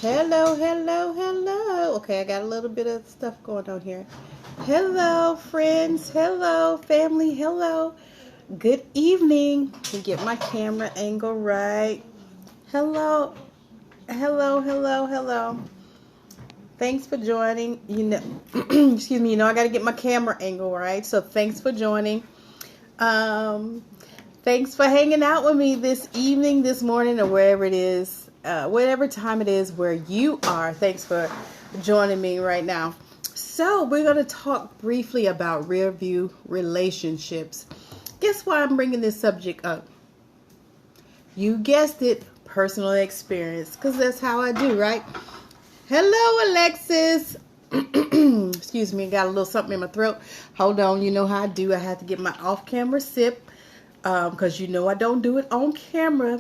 Hello, hello, hello. Okay, I got a little bit of stuff going on here. Hello, friends. Hello, family. Hello. Good evening. Let me get my camera angle right. Hello, hello, hello, hello. Thanks for joining. Excuse me. I got to get my camera angle right. So thanks for joining. Um, Thanks for hanging out with me this evening, this morning, or wherever it is, whatever time it is where you are. Thanks for joining me right now. So we're going to talk briefly about rear view relationships. Guess why I'm bringing this subject up? You guessed it, personal experience, because that's how I do, right? Hello, Alexis. Excuse me, got a little something in my throat. Hold on, you know how I do. I have to get my off-camera sip. Because I don't do it on camera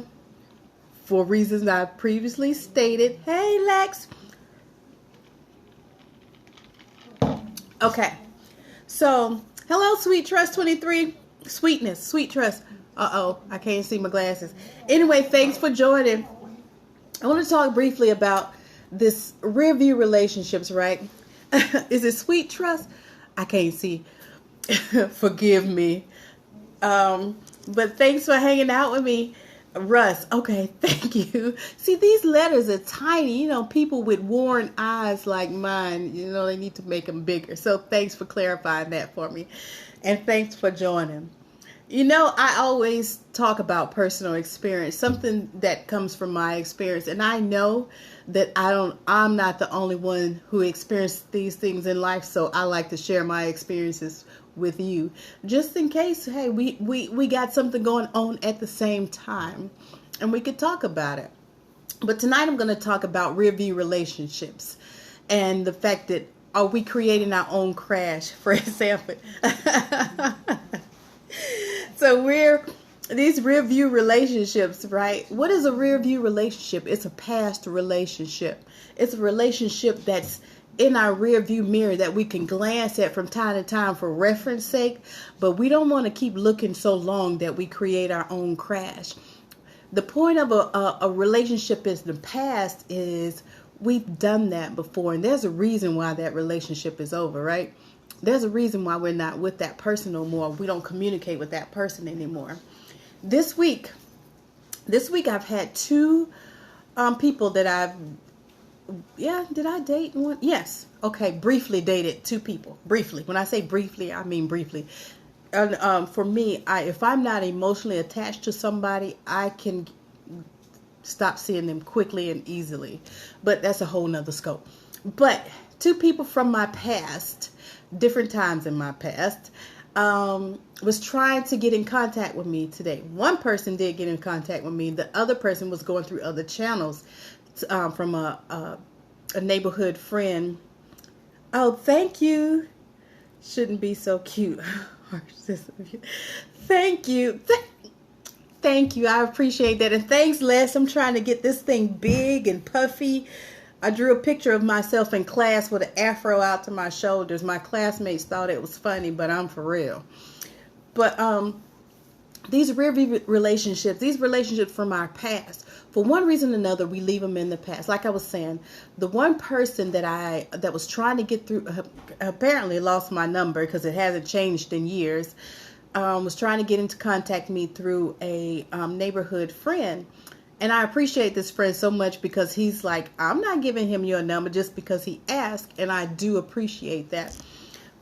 for reasons I previously stated. Hey, Lex. Okay. So, hello, Sweet Trust 23. Sweetness, Sweet Trust. Uh-oh, I can't see my glasses. Anyway, thanks for joining. I want to talk briefly about this rear view relationships, right? Is it Sweet Trust? I can't see. Forgive me. But thanks for hanging out with me, Russ. Okay, thank you. See, these letters are tiny. People with worn eyes like mine, they need to make them bigger. So thanks for clarifying that for me. And thanks for joining. I always talk about personal experience, something that comes from my experience. And I know that I'm not the only one who experienced these things in life. So I like to share my experiences with you, just in case, hey, we got something going on at the same time and we could talk about it. But tonight I'm going to talk about rear view relationships and the fact that, are we creating our own crash, for example? So these rear view relationships, right? What is a rear view relationship? It's a past relationship. It's a relationship that's in our rear view mirror that we can glance at from time to time for reference sake, but we don't want to keep looking so long that we create our own crash. The point of a relationship in the past is we've done that before, and there's a reason why that relationship is over, right? There's a reason why we're not with that person no more. We don't communicate with that person anymore. This week I've had two people that did I date one? Yes. Okay, briefly dated two people. Briefly. When I say briefly, I mean briefly. And for me, if I'm not emotionally attached to somebody, I can stop seeing them quickly and easily. But that's a whole nother scope. But two people from my past, different times in my past, was trying to get in contact with me today. One person did get in contact with me. The other person was going through other channels from a neighborhood friend. Oh, thank you. Shouldn't be so cute. Thank you. Thank you. I appreciate that. And thanks, Les. I'm trying to get this thing big and puffy. I drew a picture of myself in class with an afro out to my shoulders. My classmates thought it was funny, but I'm for real. But these rear view relationships, these relationships from our past, for one reason or another, we leave them in the past. Like I was saying, the one person that was trying to get through, apparently lost my number because it hasn't changed in years, was trying to get into contact me through a neighborhood friend. And I appreciate this friend so much because he's like, I'm not giving him your number just because he asked, and I do appreciate that.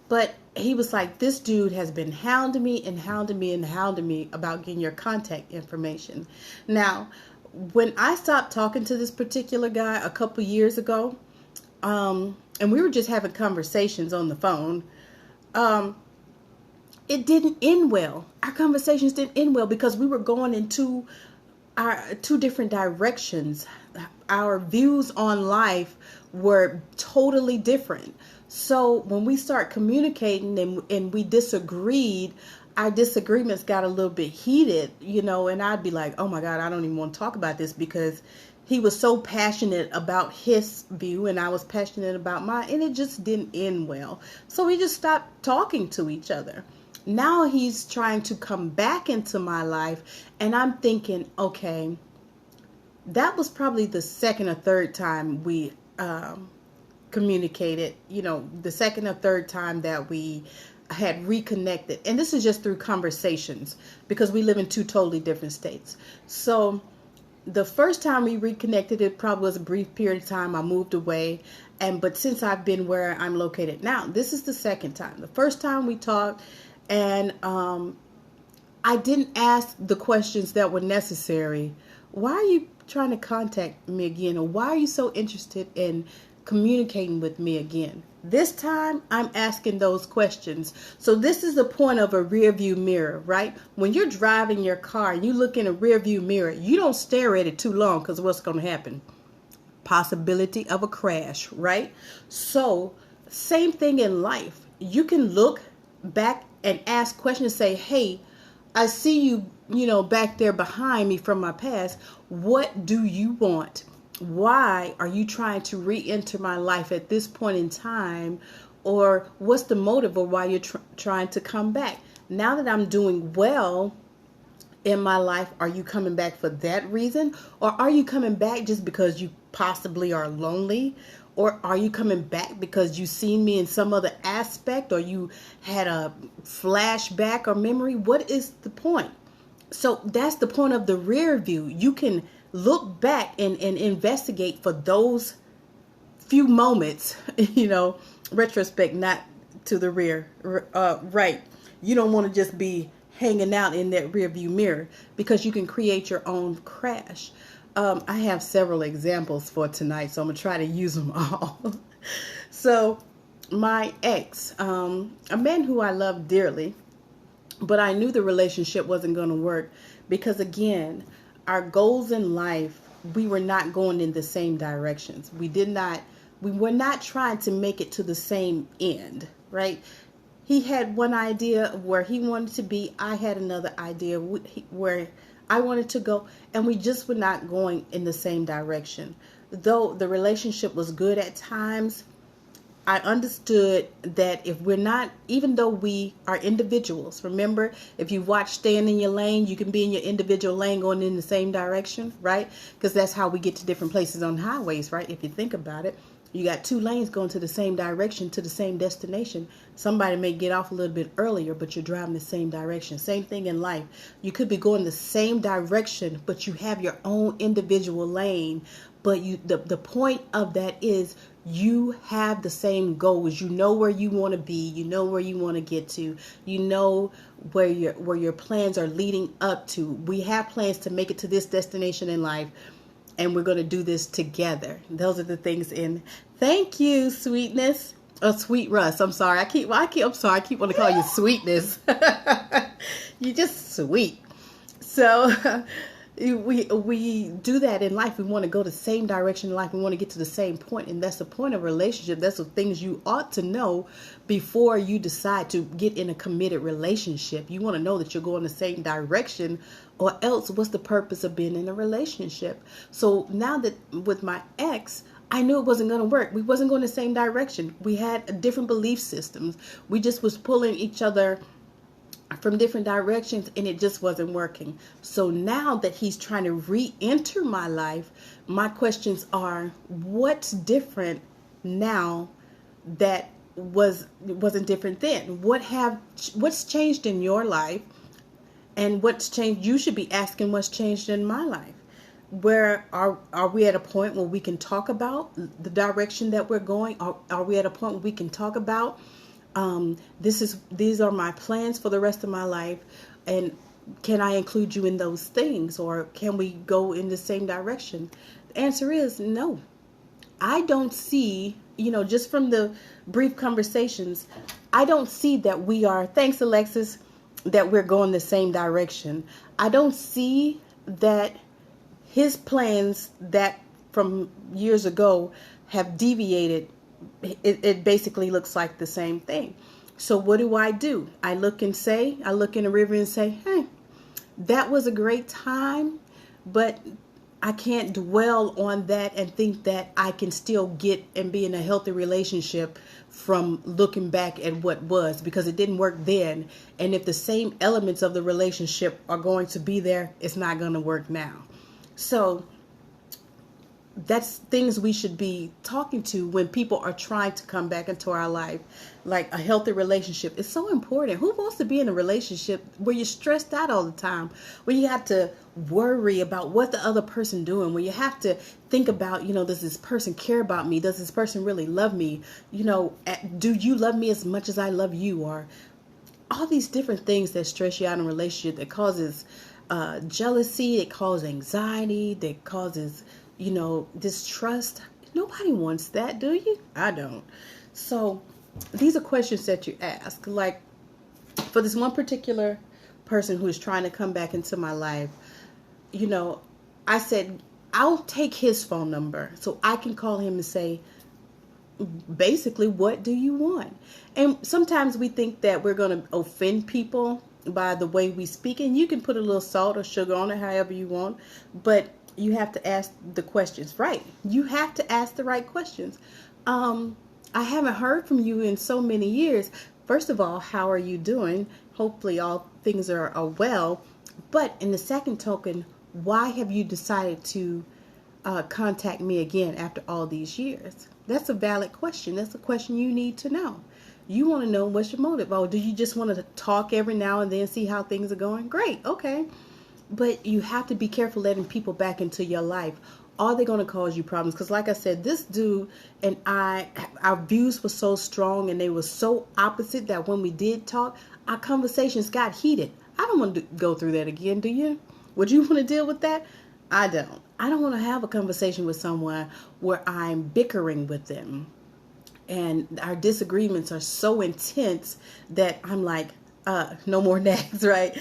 But he was like, this dude has been hounding me and hounding me and hounding me about getting your contact information. Now, when I stopped talking to this particular guy a couple years ago, and we were just having conversations on the phone, it didn't end well. Our conversations didn't end well because we were going into our two different directions. Our views on life were totally different. So when we start communicating and we disagreed, our disagreements got a little bit heated, and I'd be like, oh my God, I don't even want to talk about this because he was so passionate about his view and I was passionate about mine, and it just didn't end well. So we just stopped talking to each other. Now he's trying to come back into my life, and I'm thinking, okay, That was probably the second or third time we communicated, the second or third time that we had reconnected. And this is just through conversations because we live in two totally different states. So the first time we reconnected, it probably was a brief period of time. I moved away. But since I've been where I'm located now, this is the second time. The first time we talked, and I didn't ask the questions that were necessary. Why are you trying to contact me again? Or why are you so interested in communicating with me again? This time, I'm asking those questions. So this is the point of a rear view mirror, right? When you're driving your car and you look in a rear view mirror, you don't stare at it too long because what's going to happen? Possibility of a crash, right? So same thing in life. You can look back and ask questions, say, hey, I see you, back there behind me from my past. What do you want? Why are you trying to re-enter my life at this point in time? Or what's the motive or why you're trying to come back? Now that I'm doing well in my life, are you coming back for that reason? Or are you coming back just because you possibly are lonely? Or are you coming back because you seen me in some other aspect, or you had a flashback or memory? What is the point? So that's the point of the rear view. You can look back and investigate for those few moments, retrospect, not to the rear, right. You don't want to just be hanging out in that rear view mirror because you can create your own crash. I have several examples for tonight, so I'm going to try to use them all. So my ex, a man who I love dearly, but I knew the relationship wasn't going to work because, again, our goals in life, we were not going in the same directions. We were not trying to make it to the same end, right? He had one idea of where he wanted to be. I had another idea where I wanted to go, and we just were not going in the same direction. Though the relationship was good at times, I understood that if we're not, even though we are individuals, remember, if you watch Staying in Your Lane, you can be in your individual lane going in the same direction, right? Because that's how we get to different places on highways, right? If you think about it, you got two lanes going to the same direction, to the same destination. Somebody may get off a little bit earlier, but you're driving the same direction. Same thing in life. You could be going the same direction, but you have your own individual lane. But the point of that is you have the same goals. You know where you want to be. You know where you want to get to. You know where your plans are leading up to. We have plans to make it to this destination in life, and we're going to do this together. Those are the things in. Thank you, Sweetness. Oh, Sweet Russ. I'm sorry. I keep wanting to call you Sweetness. You're just sweet. So we do that in life. We want to go the same direction in life. We want to get to the same point. And that's the point of a relationship. That's the things you ought to know before you decide to get in a committed relationship. You want to know that you're going the same direction, or else what's the purpose of being in a relationship? So now that with my ex, I knew it wasn't going to work. We wasn't going the same direction. We had different belief systems. We just was pulling each other from different directions, and it just wasn't working. So now that he's trying to re-enter my life, my questions are, what's different now that wasn't different then? What's changed in your life, and what's changed? You should be asking what's changed in my life. Where are we at a point where we can talk about the direction that we're going? Are we at a point where we can talk about these are my plans for the rest of my life, and can I include you in those things, or can we go in the same direction? The answer is no. I don't see, just from the brief conversations, I don't see that we are, thanks Alexis, that we're going the same direction. I don't see that his plans that from years ago have deviated. It basically looks like the same thing. So what do? I look in the river and say, hey, that was a great time, but I can't dwell on that and think that I can still get and be in a healthy relationship from looking back at what was, because it didn't work then. And if the same elements of the relationship are going to be there, it's not going to work now. So that's things we should be talking to when people are trying to come back into our life. Like a healthy relationship is so important. Who wants to be in a relationship where you're stressed out all the time, where you have to worry about what the other person doing, where you have to think about, does this person care about me? Does this person really love me? Do you love me as much as I love you? Or all these different things that stress you out in a relationship, that causes jealousy, it causes anxiety, that causes distrust. Nobody wants that, do you? I don't. So these are questions that you ask. Like for this one particular person who is trying to come back into my life, I said, I'll take his phone number so I can call him and say, basically, what do you want? And sometimes we think that we're going to offend people by the way we speak, and you can put a little salt or sugar on it however you want, but you have to ask the questions right. You have to ask the right questions. I haven't heard from you in so many years. First of all, how are you doing? Hopefully all things are well. But in the second token, why have you decided to contact me again after all these years? That's a valid question. That's a question you need to know. You want to know what's your motive. Oh, do you just want to talk every now and then, see how things are going? Great. Okay. But you have to be careful letting people back into your life. Are they going to cause you problems? Because like I said, this dude and our views were so strong and they were so opposite that when we did talk, our conversations got heated. I don't want to go through that again, do you? Would you want to deal with that? I don't. I don't want to have a conversation with someone where I'm bickering with them and our disagreements are so intense that I'm like, no more nags, right?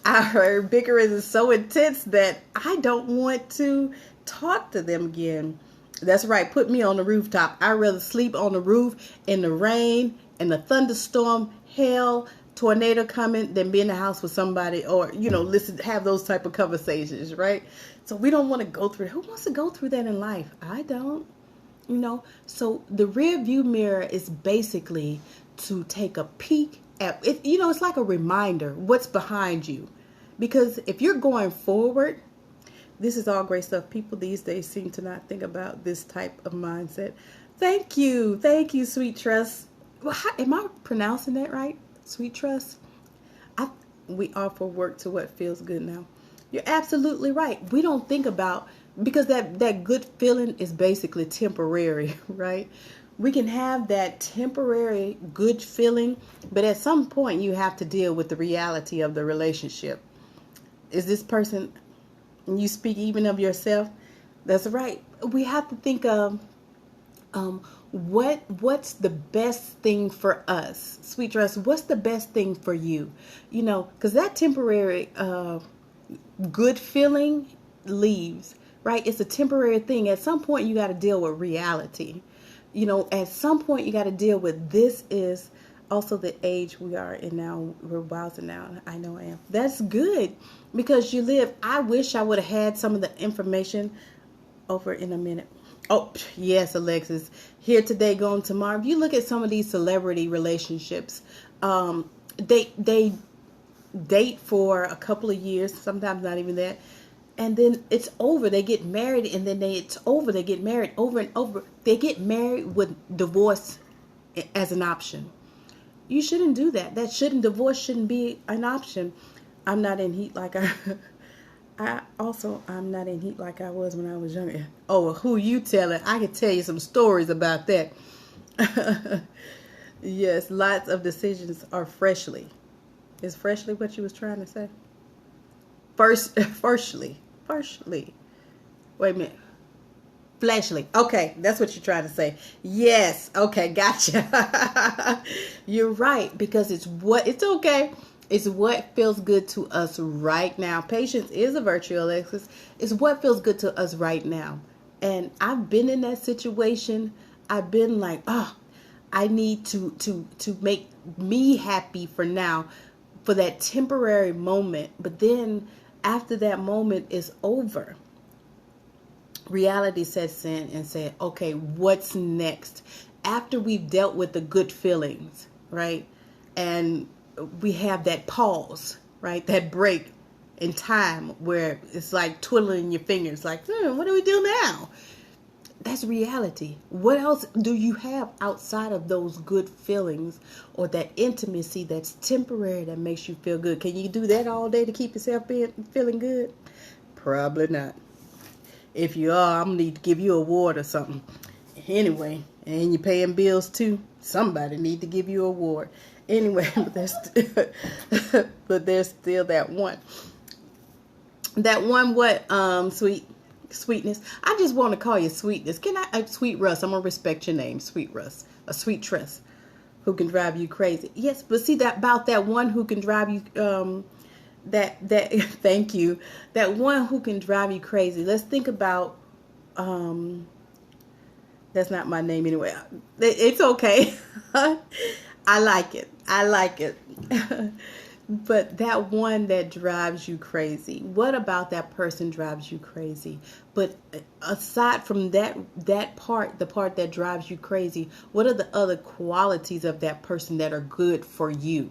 Our bickering is so intense that I don't want to talk to them again. That's right. Put me on the rooftop. I'd rather sleep on the roof in the rain, in the thunderstorm, hail, tornado coming than be in the house with somebody or, have those type of conversations, right? So we don't want to go through. Who wants to go through that in life? I don't. So the rear view mirror is basically to take a peek at it. It's like a reminder what's behind you, because if you're going forward, this is all great stuff. People these days seem to not think about this type of mindset. Thank you, Sweet Trust. Well, am I pronouncing that right? Sweet Trust. We offer work to what feels good now. You're absolutely right. We don't think about, because that good feeling is basically temporary, right? We can have that temporary good feeling, but at some point you have to deal with the reality of the relationship. Is this person, and you speak even of yourself? That's right. We have to think of what's the best thing for us. Sweet Dress, what's the best thing for you? Because that temporary good feeling leaves, right? It's a temporary thing. At some point you got to deal with reality. At some point you got to deal with, this is also the age we are in now. We're wowsing now. I know I am. That's good, because you live. I wish I would have had some of the information over in a minute. Oh, yes, Alexis. Here today, gone tomorrow. If you look at some of these celebrity relationships, they date for a couple of years, sometimes not even that. And then it's over. They get married, and then it's over. They get married over and over. They get married with divorce as an option. You shouldn't do that. Divorce shouldn't be an option. I'm not in heat like I'm not in heat like I was when I was younger. Oh, who you telling? I can tell you some stories about that. Yes, lots of decisions are freshly. Is freshly what you was trying to say? Firstly. Wait a minute. Fleshly. Okay, that's what you're trying to say. Yes. Okay, gotcha. You're right, because it's okay. It's what feels good to us right now. Patience is a virtue, Alexis. It's what feels good to us right now. And I've been in that situation. I've been like, I need to make me happy for now, for that temporary moment. But then after that moment is over, reality sets in and said, okay, what's next? After we've dealt with the good feelings, right? And we have that pause, right? That break. in time where it's like twiddling your fingers, like, what do we do now? That's reality. What else do you have outside of those good feelings or that intimacy that's temporary that makes you feel good? Can you do that all day to keep yourself feeling good? Probably not. If you are, I'm going to need to give you a award or something. Anyway, and you're paying bills too. Somebody need to give you a award. Anyway, but there's still that one. That one sweetness. I just want to call you Sweetness. Can I? Sweet Russ. I'm gonna respect your name, Sweet Russ. A sweet Tress, who can drive you crazy. Yes, but see that about that one who can drive you. That thank you. That one who can drive you crazy. Let's think about. That's not my name anyway. It's okay. I like it. But that one that drives you crazy, what about that person drives you crazy? But aside from that part, the part that drives you crazy, what are the other qualities of that person that are good for you?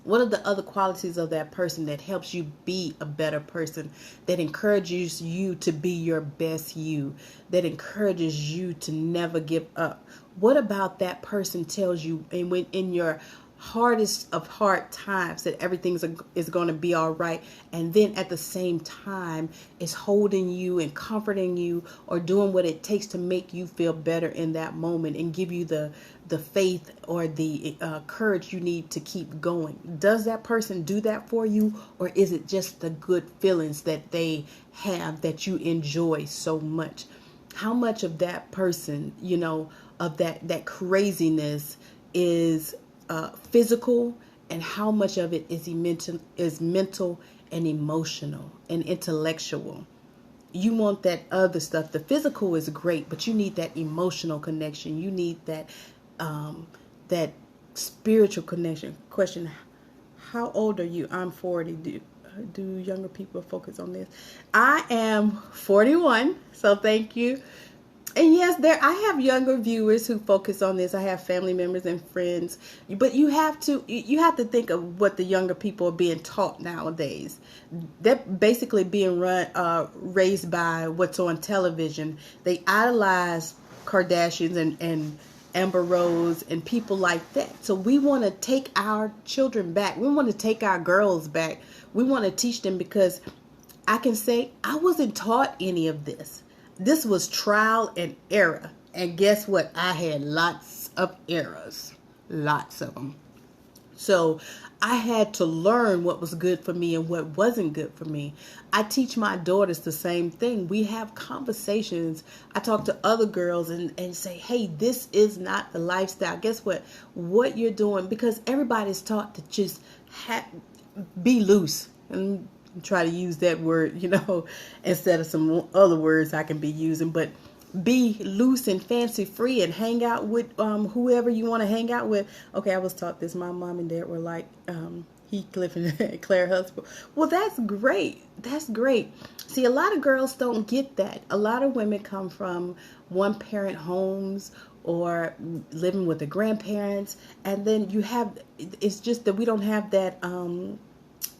What are the other qualities of that person that helps you be a better person, that encourages you to be your best you, that encourages you to never give up? What about that person tells you, and when in your hardest of hard times, that everything is going to be all right, and then at the same time is holding you and comforting you or doing what it takes to make you feel better in that moment and give you the faith or the courage you need to keep going? Does that person do that for you, or is it just the good feelings that they have that you enjoy so much? How much of that person, of that craziness is physical, and how much of it is mental and emotional and intellectual? You want that other stuff. The physical is great, but you need that emotional connection. You need that that spiritual connection. Question: how old are you? I'm 40. Do younger people focus on this? I am 41, so thank you. And yes, I have younger viewers who focus on this. I have family members and friends, but you have to think of what the younger people are being taught nowadays. They're basically being raised by what's on television. They idolize Kardashians and Amber Rose and people like that. So we want to take our children back. We want to take our girls back. We want to teach them, because I can say I wasn't taught any of this. This was trial and error. And guess what? I had lots of errors. Lots of them. So I had to learn what was good for me and what wasn't good for me. I teach my daughters the same thing. We have conversations. I talk to other girls and say, hey, this is not the lifestyle. Guess what? What you're doing, because everybody's taught to just be loose. And try to use that word, instead of some other words I can be using, but be loose and fancy free and hang out with whoever you want to hang out with. Okay, I was taught this. My mom and dad were like Heathcliff and Claire Huxtable. Well, that's great. That's great. See, a lot of girls don't get that. A lot of women come from one-parent homes or living with the grandparents, and then it's just that we don't have that.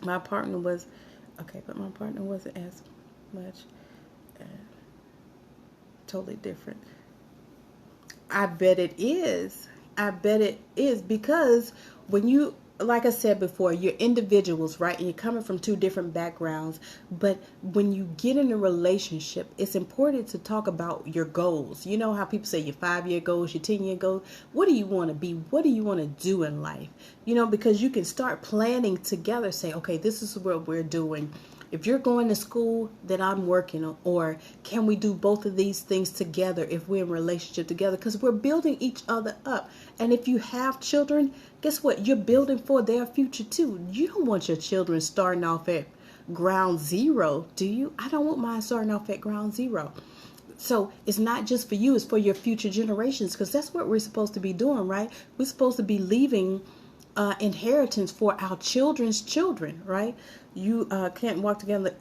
My partner was okay, but my partner wasn't as much. Totally different. I bet it is. Because when you, like I said before, you're individuals, right? And you're coming from two different backgrounds. But when you get in a relationship, it's important to talk about your goals. You know how people say your 5-year goals, your 10-year goals. What do you want to be? What do you want to do in life? Because you can start planning together. Say, okay, this is what we're doing. If you're going to school, then I'm working. Or can we do both of these things together if we're in a relationship together? Because we're building each other up. And if you have children, guess what? You're building for their future too. You don't want your children starting off at ground zero, do you? I don't want mine starting off at ground zero. So it's not just for you, it's for your future generations, because that's what we're supposed to be doing, right? We're supposed to be leaving inheritance for our children's children, right? You can't walk together.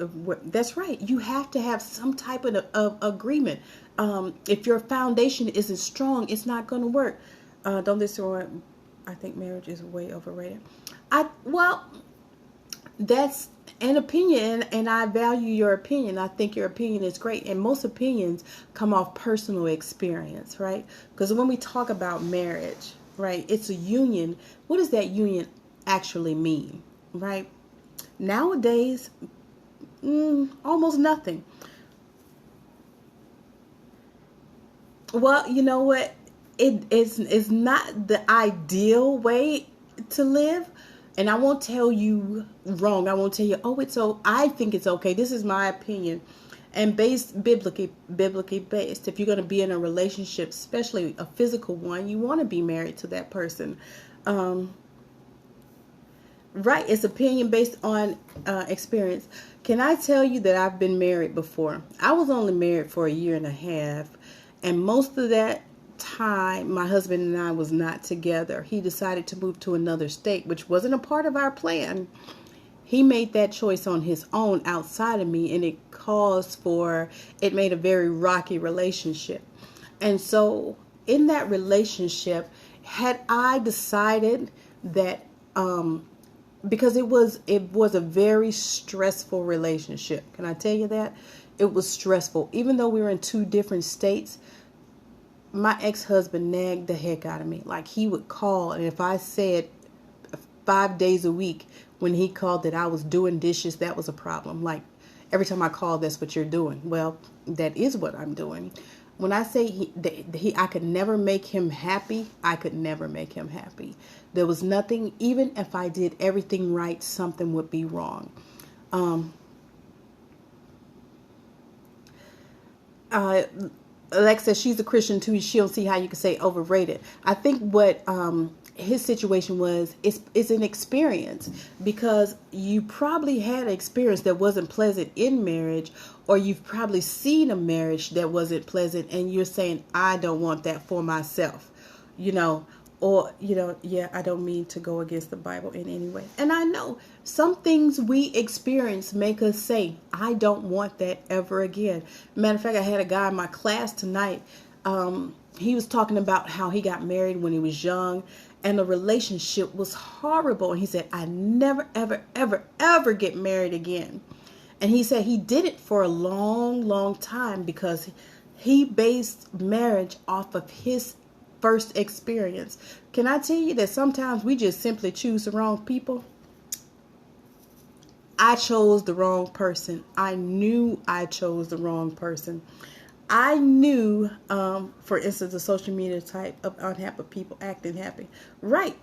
That's right. You have to have some type of agreement. If your foundation isn't strong, it's not going to work. Don't listen to I think marriage is way overrated. That's And opinion, and I value your opinion. I think your opinion is great. And most opinions come off personal experience, right? Because when we talk about marriage, right, it's a union. What does that union actually mean, right? Nowadays, almost nothing. Well, you know what? It's not the ideal way to live. And I won't tell you wrong. I won't tell you, oh, it's so. I think it's okay. This is my opinion, and based biblically based. If you're going to be in a relationship, especially a physical one, you want to be married to that person. Right? It's opinion based on experience. Can I tell you that I've been married before? I was only married for a year and a half, and most of that time my husband and I was not together. He decided to move to another state, which wasn't a part of our plan. He made that choice on his own outside of me, and it made a very rocky relationship. And so in that relationship, had I decided that because it was a very stressful relationship. Can I tell you that? It was stressful. Even though we were in two different states, my ex-husband nagged the heck out of me. Like, he would call, and if I said 5 days a week when he called that I was doing dishes, that was a problem. Like, every time I call, that's what you're doing. Well, that is what I'm doing. When I say I could never make him happy, I could never make him happy. There was nothing, even if I did everything right, something would be wrong. Alexa, she's a Christian too. She don't see how you can say overrated. I think what his situation was is an experience, because you probably had an experience that wasn't pleasant in marriage, or you've probably seen a marriage that wasn't pleasant, and you're saying, I don't want that for myself, or, yeah, I don't mean to go against the Bible in any way. And I know some things we experience make us say, I don't want that ever again. Matter of fact, I had a guy in my class tonight. He was talking about how he got married when he was young, and the relationship was horrible. And he said, I never, ever, ever, ever get married again. And he said he did it for a long, long time because he based marriage off of his first experience. Can I tell you that sometimes we just simply choose the wrong people? I chose the wrong person. I knew I chose the wrong person. I knew, for instance, the social media type of unhappy people acting happy. Right.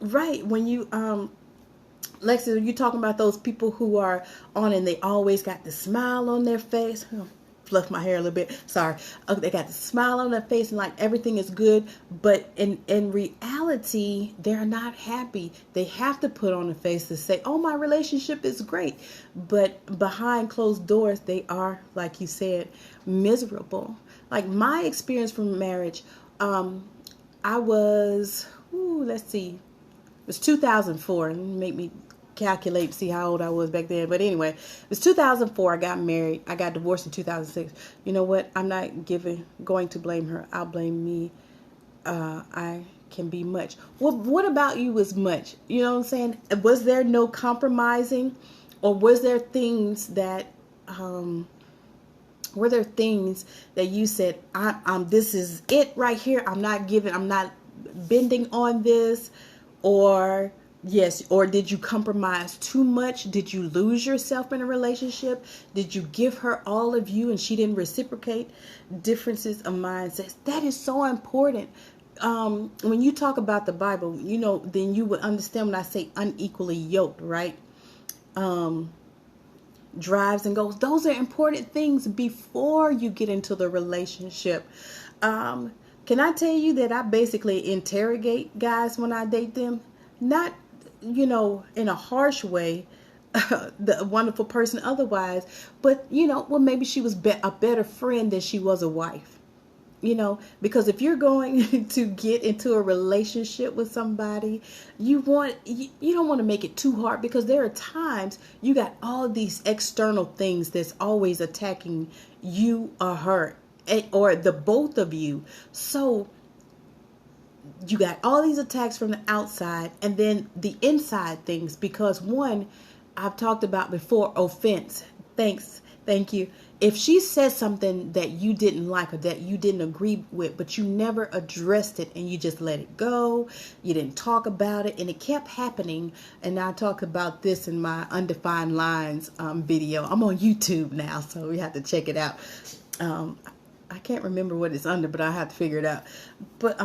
When you, Lexi, you talking about those people who are on and they always got the smile on their face. Fluff my hair a little bit. Sorry. They got the smile on their face and like everything is good. But in reality, they're not happy. They have to put on a face to say, oh, my relationship is great. But behind closed doors, they are, like you said, miserable. Like my experience from marriage, I was, let's see, it was 2004. Make me calculate, see how old I was back then. But anyway, it was 2004. I got married. I got divorced in 2006. You know what? I'm not going to blame her. I'll blame me. I can be much. Well, what about you was much? You know what I'm saying? Was there no compromising, or was there things that you said, this is it right here. I'm not bending on this, or yes, or did you compromise too much? Did you lose yourself in a relationship? Did you give her all of you and she didn't reciprocate? Differences of mindsets. That is so important. When you talk about the Bible, then you would understand when I say unequally yoked, right? Drives and goals. Those are important things before you get into the relationship. Can I tell you that I basically interrogate guys when I date them? Not, in a harsh way, the wonderful person otherwise, but, maybe she was a better friend than she was a wife, because if you're going to get into a relationship with somebody, you don't want to make it too hard, because there are times you got all these external things that's always attacking you or her, or the both of you. So you got all these attacks from the outside and then the inside things, because one, I've talked about before, offense. Thank you. If she says something that you didn't like or that you didn't agree with, but you never addressed it and you just let it go, you didn't talk about it, and it kept happening. And I talk about this in my Undefined Lines video. I'm on YouTube now, so you have to check it out. I can't remember what it's under, but I have to figure it out. But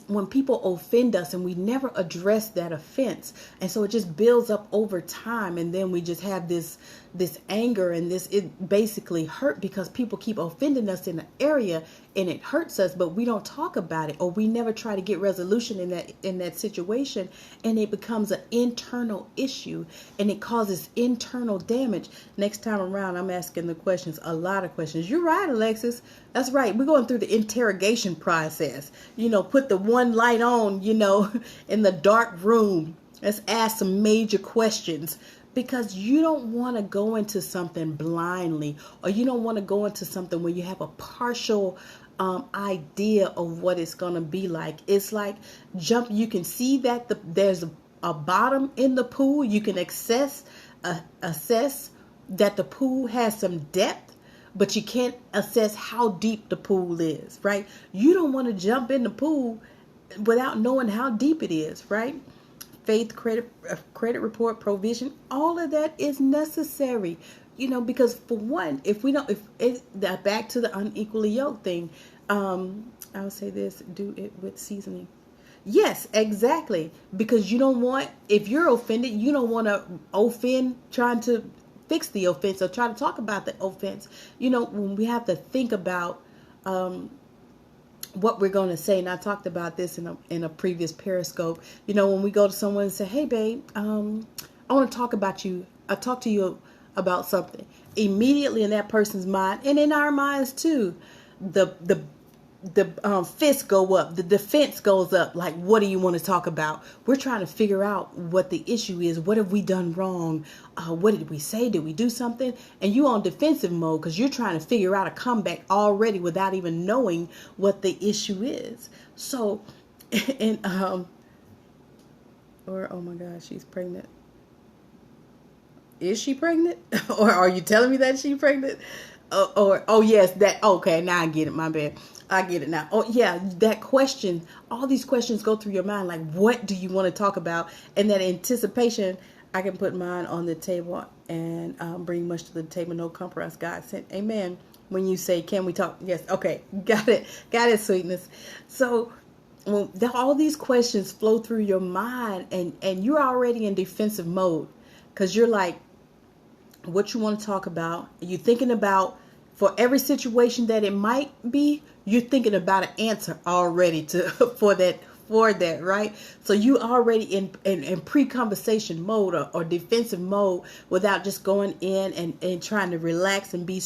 when people offend us and we never address that offense, and so it just builds up over time, and then we just have this anger, and it basically hurt because people keep offending us in an area and it hurts us, but we don't talk about it, or we never try to get resolution in that situation, and it becomes an internal issue and it causes internal damage. Next time around, I'm asking the questions, a lot of questions. You're right, Alexis. That's right. We're going through the interrogation process. Put the one light on, in the dark room. Let's ask some major questions, because you don't want to go into something blindly, or you don't want to go into something where you have a partial idea of what it's going to be like. It's like you can see that there's a bottom in the pool. You can assess that the pool has some depth, but you can't assess how deep the pool is, right? You don't want to jump in the pool without knowing how deep it is, right? Faith, credit report, provision, all of that is necessary, because for one, back to the unequally yoked thing, I'll say this, do it with seasoning. Yes, exactly. Because you don't want, if you're offended, you don't want to offend trying to fix the offense or try to talk about the offense. When we have to think about what we're going to say, and I talked about this in a previous Periscope. When we go to someone and say, "Hey, babe, I want to talk about you. I talk to you about something." Immediately in that person's mind, and in our minds too, the fists go up, the defense goes up. Like, what do you want to talk about? We're trying to figure out what the issue is. What have we done wrong? What did we say? Did we do something? And you on defensive mode because you're trying to figure out a comeback already without even knowing what the issue is. So, and or oh my gosh, she's pregnant. Is she pregnant? Or are you telling me that she's pregnant? Oh yes, that okay. Now I get it. My bad. I get it now. Oh yeah, that question. All these questions go through your mind. Like, what do you want to talk about? And that anticipation. I can put mine on the table and bring much to the table. No compromise. God sent. Amen. When you say, "Can we talk?" Yes. Okay. Got it. Sweetness. So when all these questions flow through your mind, and you're already in defensive mode because you're like, what you want to talk about. You're thinking about, for every situation that it might be, you're thinking about an answer already for that, right? So you already in pre-conversation mode or defensive mode without just going in and trying to relax and be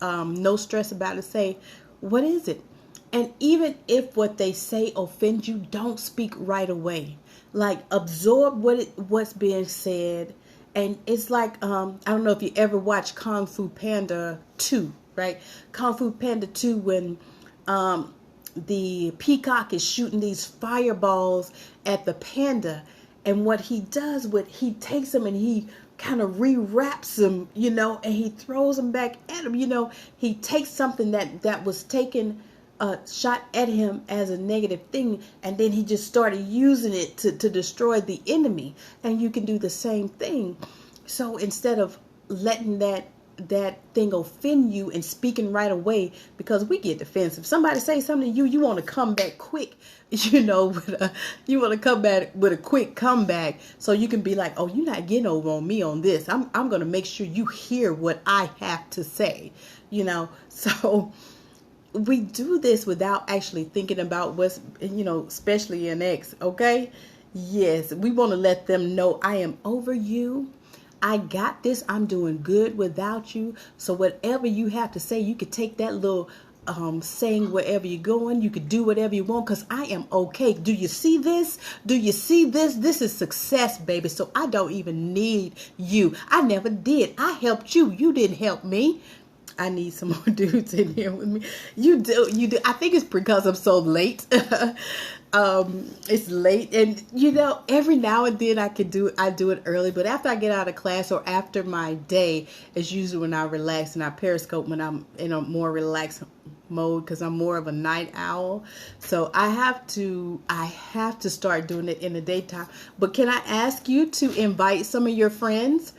no stress about it. Say, what is it? And even if what they say offends you, don't speak right away. Like, absorb what's being said. And it's like, I don't know if you ever watched Kung Fu Panda 2, right? Kung Fu Panda 2, when the peacock is shooting these fireballs at the panda. And what he does, he takes them and he kind of rewraps them, and he throws them back at him. He takes something that was taken, shot at him as a negative thing, and then he just started using it to destroy the enemy. And you can do the same thing. So instead of letting that thing offend you and speaking right away, because we get defensive. Somebody say something to you want to come back quick, you want to come back with a quick comeback, so you can be like, "Oh, you're not getting over on me on this. I'm going to make sure you hear what I have to say," So we do this without actually thinking about what's, especially an ex, okay? Yes, we want to let them know, I am over you. I got this. I'm doing good without you. So whatever you have to say, you could take that little saying wherever you're going. You could do whatever you want because I am okay. Do you see this? Do you see this? This is success, baby. So I don't even need you. I never did. I helped you. You didn't help me. I need some more dudes in here with me. You do. I think it's because I'm so late. It's late, and every now and then I do it early, but after I get out of class or after my day is usually when I relax, and I periscope when I'm in a more relaxed mode, because I'm more of a night owl. So I have to start doing it in the daytime. But can I ask you to invite some of your friends?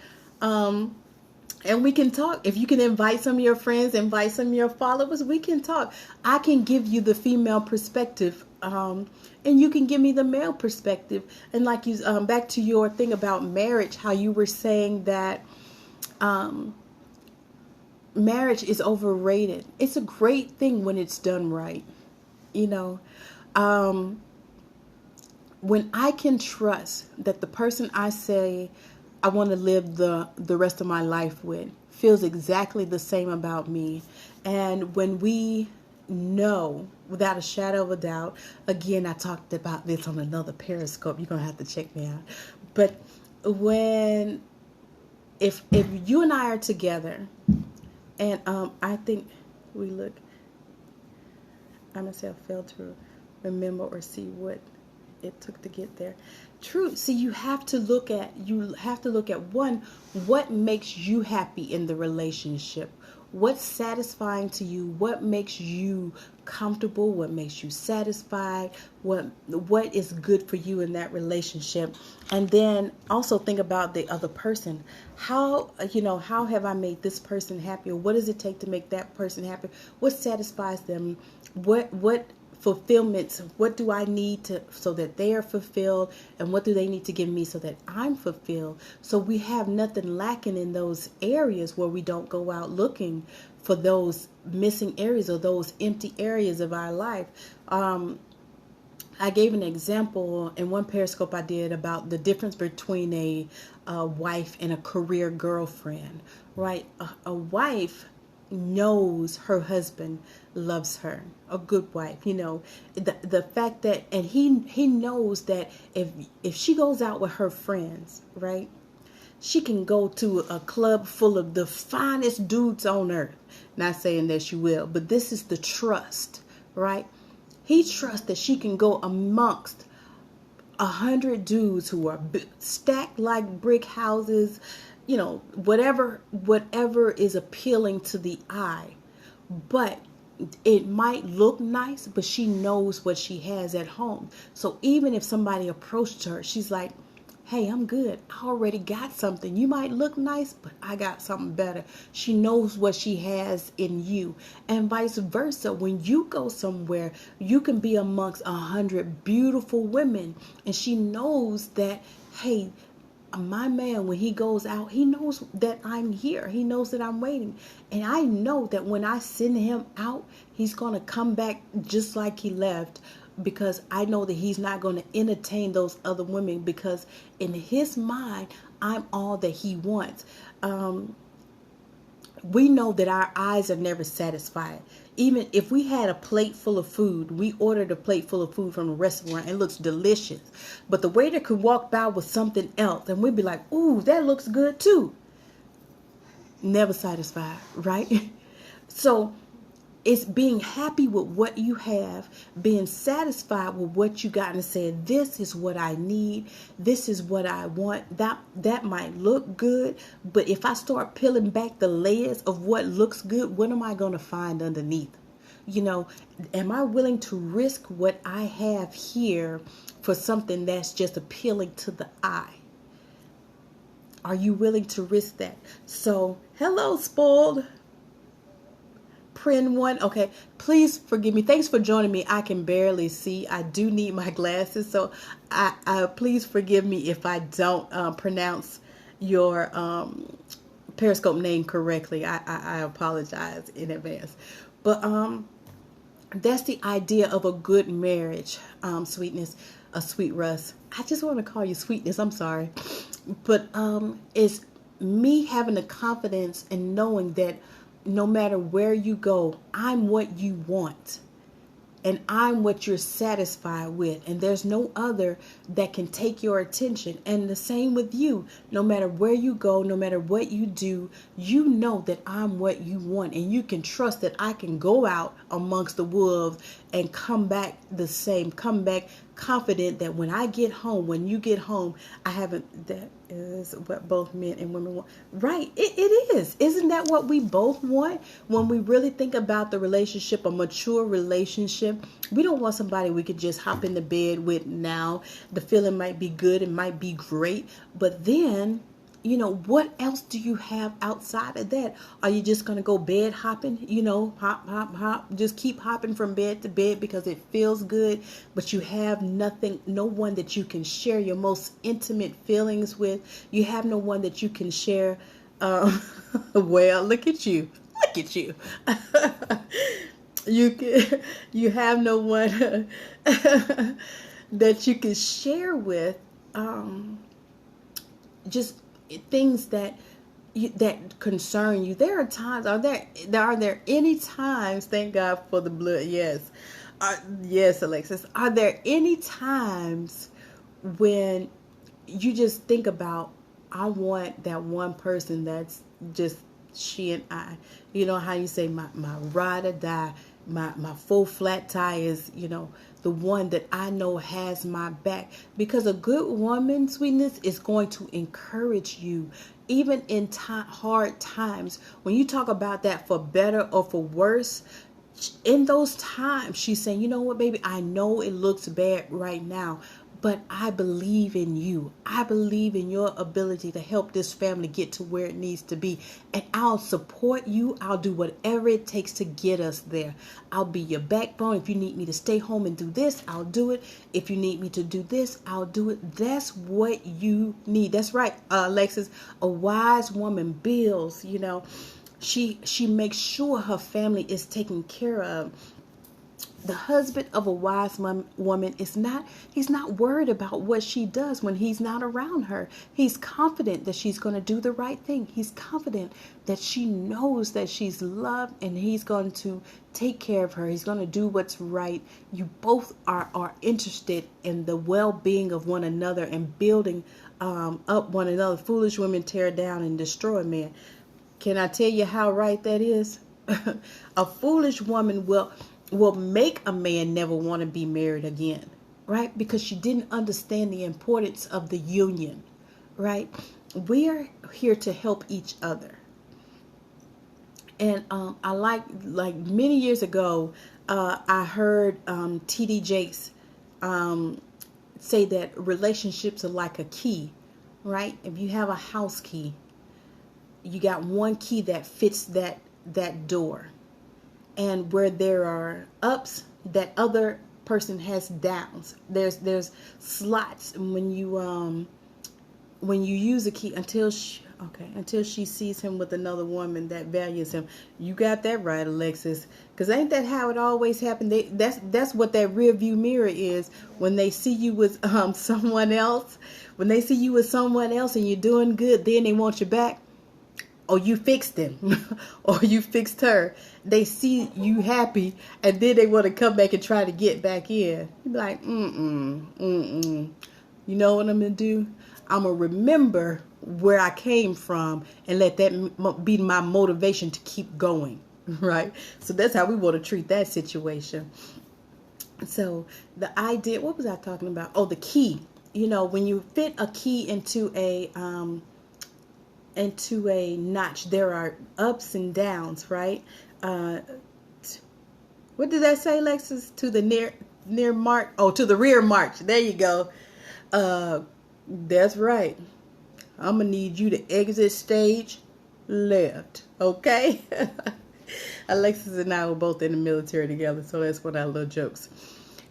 And we can talk. If you can invite some of your friends, invite some of your followers, we can talk. I can give you the female perspective, and you can give me the male perspective. And like you, back to your thing about marriage, how you were saying that marriage is overrated. It's a great thing when it's done right. When I can trust that the person I say I want to live the rest of my life with feels exactly the same about me. And when we know without a shadow of a doubt, again, I talked about this on another Periscope. You're going to have to check me out. But if you and I are together, and I think I'm going to say I failed to remember or see what it took to get there. True. See, you have to look at one, what makes you happy in the relationship? What's satisfying to you? What makes you comfortable? What makes you satisfied? What is good for you in that relationship? And then also think about the other person. How have I made this person happy? Or what does it take to make that person happy? What satisfies them? What fulfillments, what do I need so that they are fulfilled, and what do they need to give me so that I'm fulfilled? So we have nothing lacking in those areas where we don't go out looking for those missing areas or those empty areas of our life. I gave an example in one Periscope I did about the difference between a wife and a career girlfriend, right? A wife knows her husband loves her, a good wife, the fact that, and he knows that if she goes out with her friends, right, she can go to a club full of the finest dudes on earth. Not saying that she will, but this is the trust, right? He trusts that she can go amongst 100 dudes who are stacked like brick houses, whatever is appealing to the eye. But it might look nice, but she knows what she has at home. So even if somebody approached her, she's like, hey, I'm good. I already got something. You might look nice, but I got something better. She knows what she has in you. And vice versa. When you go somewhere, you can be amongst 100 beautiful women, and she knows that, hey, my man, when he goes out, he knows that I'm here. He knows that I'm waiting. And I know that when I send him out, he's going to come back just like he left, because I know that he's not going to entertain those other women, because in his mind, I'm all that he wants. We know that our eyes are never satisfied. Even if we had a plate full of food, we ordered a plate full of food from a restaurant, it looks delicious, but the waiter could walk by with something else and we'd be like, ooh, that looks good too. Never satisfied, right? So it's being happy with what you have, being satisfied with what you got, and saying, this is what I need, this is what I want. That might look good, but if I start peeling back the layers of what looks good, what am I going to find underneath? Am I willing to risk what I have here for something that's just appealing to the eye? Are you willing to risk that? So, hello, spoiled Prin one. Okay, please forgive me. Thanks for joining me. I can barely see. I do need my glasses, so I please forgive me if I don't pronounce your Periscope name correctly. I apologize in advance. But that's the idea of a good marriage, Sweetness, Sweet Russ. I just want to call you Sweetness. I'm sorry, but it's me having the confidence and knowing that no matter where you go, I'm what you want. and I'm what you're satisfied with, and there's no other that can take your attention. And the same with you. No matter where you go, no matter what you do, you know that I'm what you want, and you can trust that I can go out amongst the wolves and come back the same, come back confident that when I get home, when you get home, I haven't. That is what both men and women want, right? It is. Isn't that what we both want? When we really think about the relationship, a mature relationship, we don't want somebody we could just hop in the bed with now. The feeling might be good, it might be great, but then, what else do you have outside of that? Are you just going to go bed hopping? Hop, hop, hop. Just keep hopping from bed to bed because it feels good, but you have nothing, no one that you can share your most intimate feelings with. You have no one that you can share. Well, look at you. Look at you. You have no one that you can share with. Just things that concern you. There are times. Are there any times? Thank God for the blood. Yes, yes, Alexis. Are there any times when you just think about, I want that one person that's just she and I? You know how you say my ride or die, my full flat tire is, the one that I know has my back. Because a good woman, sweetness, is going to encourage you even in hard times. When you talk about that for better or for worse, in those times, she's saying, you know what, baby, I know it looks bad right now, but I believe in you. I believe in your ability to help this family get to where it needs to be. And I'll support you. I'll do whatever it takes to get us there. I'll be your backbone. If you need me to stay home and do this, I'll do it. If you need me to do this, I'll do it. That's what you need. That's right, Alexis. A wise woman builds, she makes sure her family is taken care of. The husband of a wise woman he's not worried about what she does when he's not around her. He's confident that she's going to do the right thing. He's confident that she knows that she's loved, and he's going to take care of her. He's going to do what's right. You both are interested in the well-being of one another and building up one another. Foolish women tear down and destroy men. Can I tell you how right that is? A foolish woman will make a man never want to be married again, right? Because she didn't understand the importance of the union, right? We are here to help each other. And I like many years ago, I heard T.D. Jakes say that relationships are like a key, right? If you have a house key, you got one key that fits that door. And where there are ups, that other person has downs. There's slots when you use a key until she sees him with another woman that values him. You got that right, Alexis. Because ain't that how it always happened? That's what that rear view mirror is. When they see you with someone else, when they see you with someone else and you're doing good, then they want you back. Or you fixed him, or you fixed her. They see you happy, and then they want to come back and try to get back in. You be like, You know what I'm going to do? I'm going to remember where I came from and let that be my motivation to keep going, right? So that's how we want to treat that situation. So the idea, what was I talking about? Oh, the key. When you fit a key into a notch, there are ups and downs, right? What did that say, Lexus? To the near mark? Oh, to the rear march. There you go. That's right. I'm gonna need you to exit stage left, okay? Alexis and I were both in the military together, so that's one of our little jokes.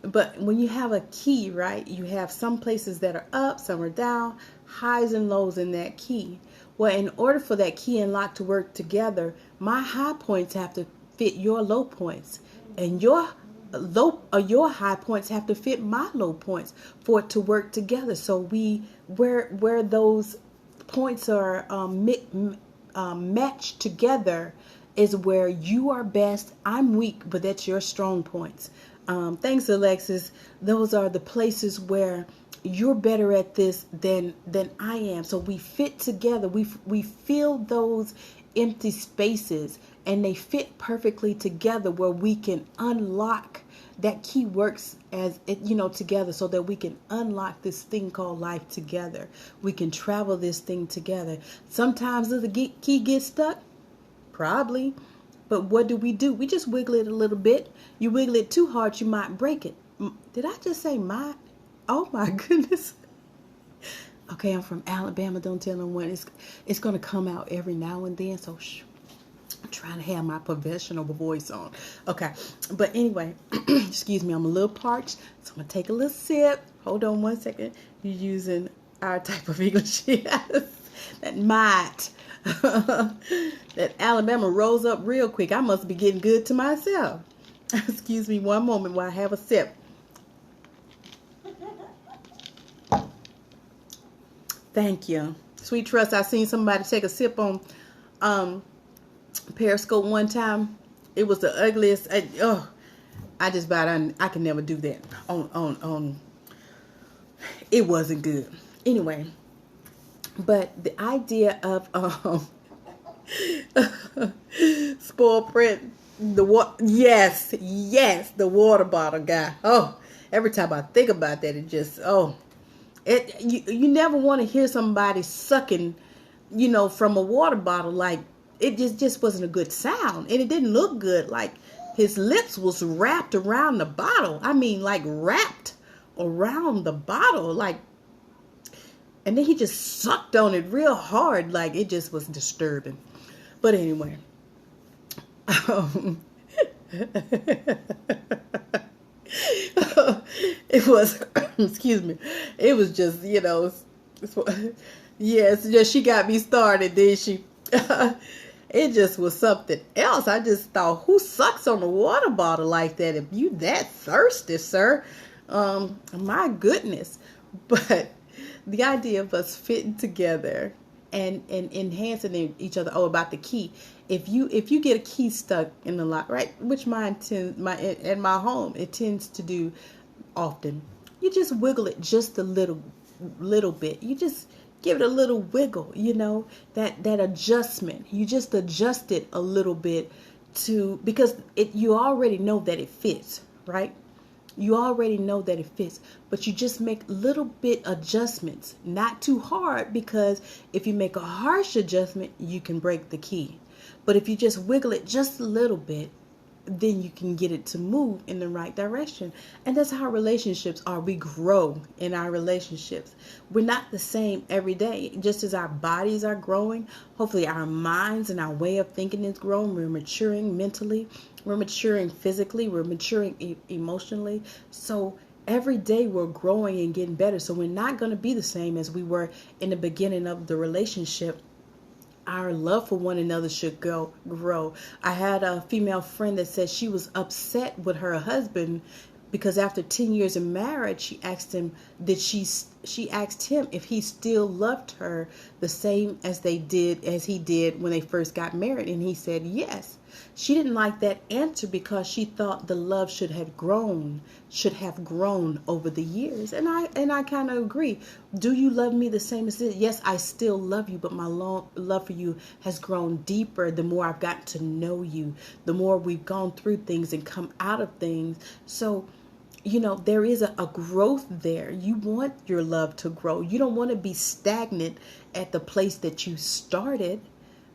But when you have a key, right, you have some places that are up, some are down, highs and lows in that key. Well, in order for that key and lock to work together, my high points have to fit your low points, and your high points have to fit my low points for it to work together. So where those points are matched together is where you are best. I'm weak, but that's your strong points. Thanks, Alexis. Those are the places where you're better at this than I am. So we fit together. We fill those empty spaces, and they fit perfectly together where we can unlock. That key works as it, together, so that we can unlock this thing called life together. We can travel this thing together. Sometimes the key gets stuck, probably, but what do? We just wiggle it a little bit. You wiggle it too hard, you might break it. Did I just say might? Oh my goodness. Okay, I'm from Alabama. Don't tell no one. It's going to come out every now and then. So I'm trying to have my professional voice on. Okay, but anyway, excuse me. I'm a little parched, so I'm going to take a little sip. Hold on one second. You're using our type of English. Yes, that might. That Alabama rose up real quick. I must be getting good to myself. Excuse me one moment while I have a sip. Thank you. Sweet Trust, I seen somebody take a sip on Periscope one time. It was the ugliest. I just about I can never do that on it wasn't good. Anyway, but the idea of spoiled print, the water bottle guy. Oh, every time I think about that, it just you never want to hear somebody sucking, from a water bottle. Like, it just wasn't a good sound, and it didn't look good. Like, his lips was wrapped around the bottle. I mean, like, wrapped around the bottle, like, and then he just sucked on it real hard. Like, it just was disturbing. But anyway, it was, excuse me, it was just, yes, she got me started, did she? It just was something else. I just thought, who sucks on a water bottle like that? If you that thirsty, sir, my goodness. But the idea of us fitting together and enhancing each other. Oh, about the key. If you get a key stuck in the lock, right, which at my home it tends to do often, you just wiggle it just a little bit. You just give it a little wiggle, that adjustment. You just adjust it a little bit because you already know that it fits, right? You already know that it fits, but you just make little bit adjustments, not too hard, because if you make a harsh adjustment, you can break the key. But if you just wiggle it just a little bit, then you can get it to move in the right direction. And that's how relationships are. We grow in our relationships. We're not the same every day. Just as our bodies are growing, hopefully our minds and our way of thinking is growing. We're maturing mentally. We're maturing physically. We're maturing emotionally. So every day we're growing and getting better. So we're not going to be the same as we were in the beginning of the relationship. Our love for one another should grow. I had a female friend that said she was upset with her husband because after 10 years of marriage, she asked him if he still loved her the same as he did when they first got married, and he said yes. She didn't like that answer because she thought the love should have grown over the years. And I kind of agree. Do you love me the same as this? Yes, I still love you, but my love for you has grown deeper the more I've gotten to know you, the more we've gone through things and come out of things. So, there is a growth there. You want your love to grow. You don't want to be stagnant at the place that you started.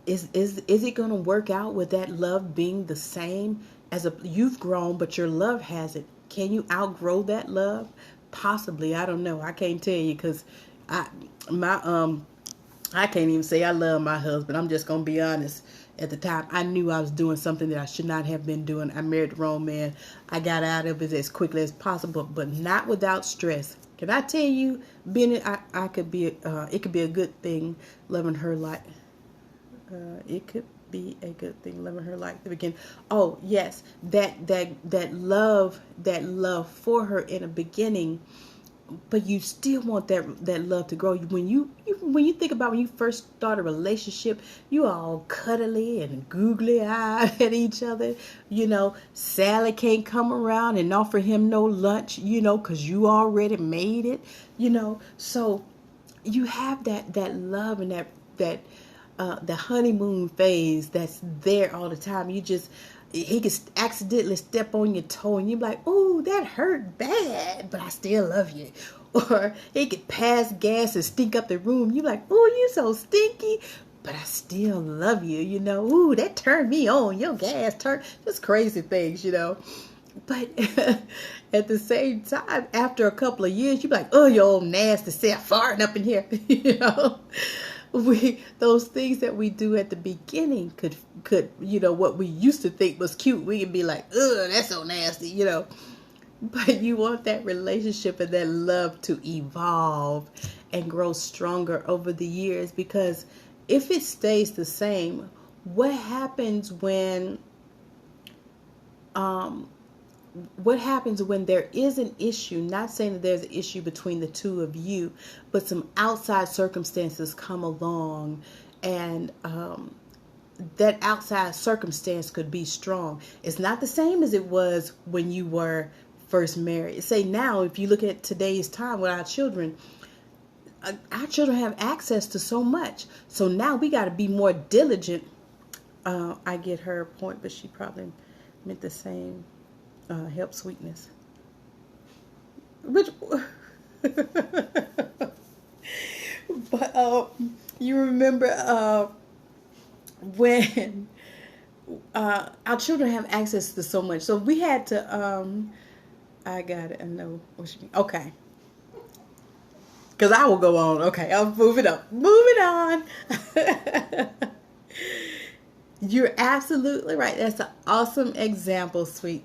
Is it going to work out with that love being the same as you've grown, but your love hasn't? Can you outgrow that love? Possibly. I don't know. I can't tell you because I can't even say I love my husband. I'm just going to be honest. At the time, I knew I was doing something that I should not have been doing. I married the wrong man. I got out of it as quickly as possible, but not without stress. Can I tell you, it could be a good thing loving her like. It could be a good thing loving her like the beginning. Oh yes, that love for her in the beginning but you still want that love to grow. When you think about when you first start a relationship, you all cuddly and googly eyed at each other. Sally can't come around and offer him no lunch, because you already made it. So you have that love and that the honeymoon phase that's there all the time. He could accidentally step on your toe and you're like, oh, that hurt bad, but I still love you. Or he could pass gas and stink up the room. You're like, oh, you so stinky, but I still love you. Ooh, that turned me on. Your gas turned. Just crazy things. But at the same time, after a couple of years, you're like, oh, your old nasty self farting up in here. Those things that we do at the beginning could what we used to think was cute, we can be like, ugh, that's so nasty, But you want that relationship and that love to evolve and grow stronger over the years, because if it stays the same, what happens when there is an issue? Not saying that there's an issue between the two of you, but some outside circumstances come along, and that outside circumstance could be strong. It's not the same as it was when you were first married. Say now, if you look at today's time with our children have access to so much. So now we got to be more diligent. I get her point, but she probably meant the same. Help sweetness. Which, but you remember when our children have access to so much, so we had to. I got it. I know what you mean. Okay, because I will go on. Okay, I'll move it up. Moving on. You're absolutely right. That's an awesome example, sweet.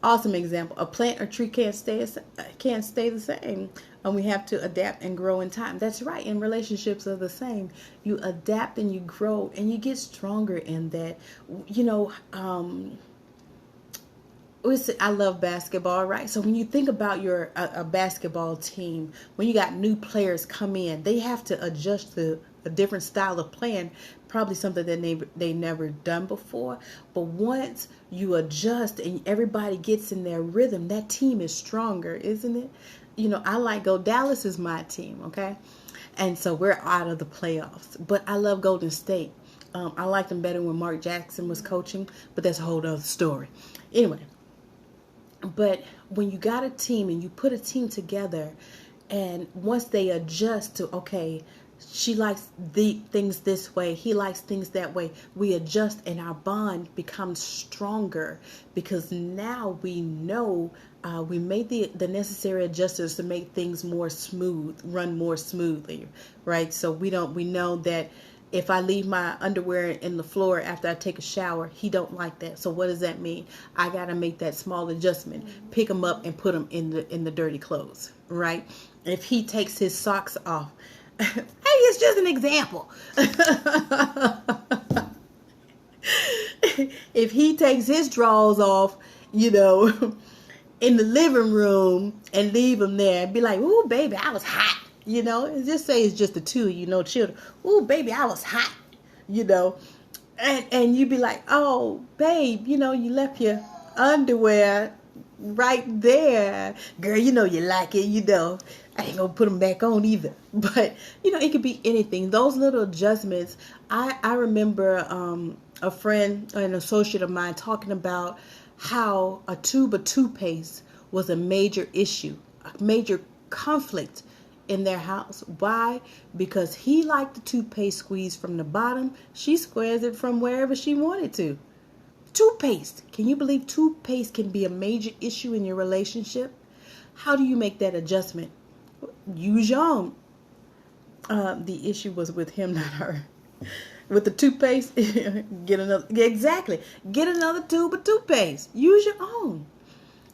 Awesome example. A plant or tree can't stay the same, and we have to adapt and grow in time. That's right. And relationships are the same. You adapt and you grow and you get stronger in that. I love basketball, right? So when you think about a basketball team, when you got new players come in, they have to adjust to a different style of playing, probably something that they never done before. But once you adjust and everybody gets in their rhythm, that team is stronger, isn't it? I like Dallas is my team, okay? And so we're out of the playoffs. But I love Golden State. I liked them better when Mark Jackson was coaching, but that's a whole other story. Anyway, but when you got a team and you put a team together, and once they adjust to, okay, she likes the things this way, he likes things that way, we adjust and our bond becomes stronger, because now we know we made the necessary adjustments to make things more smooth, run more smoothly, right? So we know that if I leave my underwear in the floor after I take a shower, he don't like that. So what does that mean? I got to make that small adjustment, pick them up and put them in the dirty clothes, right? If he takes his socks off, hey, it's just an example. If he takes his drawers off, in the living room and leave them there and be like, ooh, baby, I was hot. And just say it's just the two of children. Ooh, baby, I was hot, and you be like, oh, babe, you left your underwear right there. Girl, you like it, I ain't gonna put them back on either. But, it could be anything. Those little adjustments. I remember a friend, an associate of mine, talking about how a tube of toothpaste was a major issue, a major conflict in their house. Why? Because he liked the toothpaste squeezed from the bottom. She squares it from wherever she wanted to. Toothpaste. Can you believe toothpaste can be a major issue in your relationship? How do you make that adjustment? Use your own. The issue was with him, not her. With the toothpaste, get another tube of toothpaste. Use your own.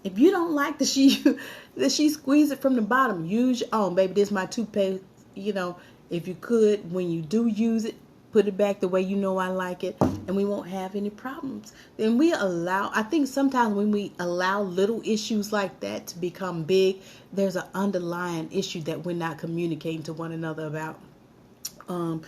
If you don't like that she squeeze it from the bottom, use your own. Baby, this is my toothpaste. If you could, when you do use it, put it back the way you know I like it, and we won't have any problems. Then I think sometimes when we allow little issues like that to become big, there's an underlying issue that we're not communicating to one another about. Um,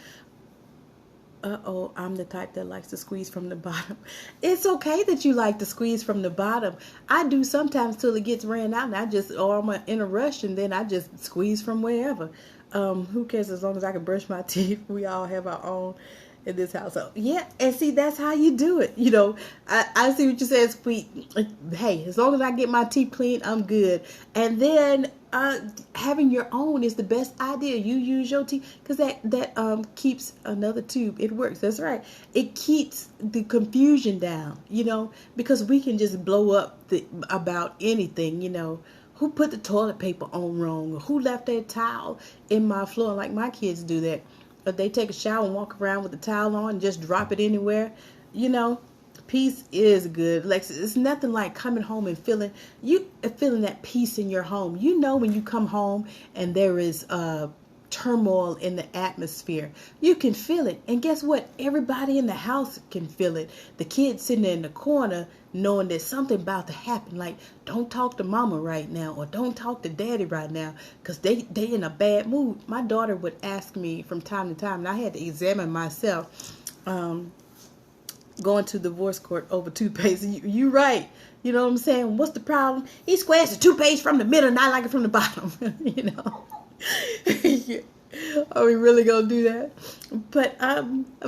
I'm the type that likes to squeeze from the bottom. It's okay that you like to squeeze from the bottom. I do sometimes till it gets ran out, and I'm in a rush, and then I just squeeze from wherever. Who cares as long as I can brush my teeth? We all have our own in this house. So, yeah, and see, that's how you do it. I see what you said, sweet. Hey, as long as I get my teeth clean, I'm good. And then having your own is the best idea. You use your teeth because that keeps another tube. It works. That's right. It keeps the confusion down. Because we can just blow up about anything. Who put the toilet paper on wrong, or who left their towel in my floor, like my kids do that. Or they take a shower and walk around with the towel on and just drop it anywhere. Peace is good. Like, it's nothing like coming home and feeling that peace in your home. When you come home and there is turmoil in the atmosphere, you can feel it. And guess what? Everybody in the house can feel it. The kids sitting in the corner knowing that something about to happen, like, don't talk to mama right now, or don't talk to daddy right now, because they in a bad mood. My daughter would ask me from time to time, and I had to examine myself, going to divorce court over toothpaste. You right. You know what I'm saying? What's the problem? He squares the toothpaste from the middle and I like it from the bottom. Are we really gonna do that? But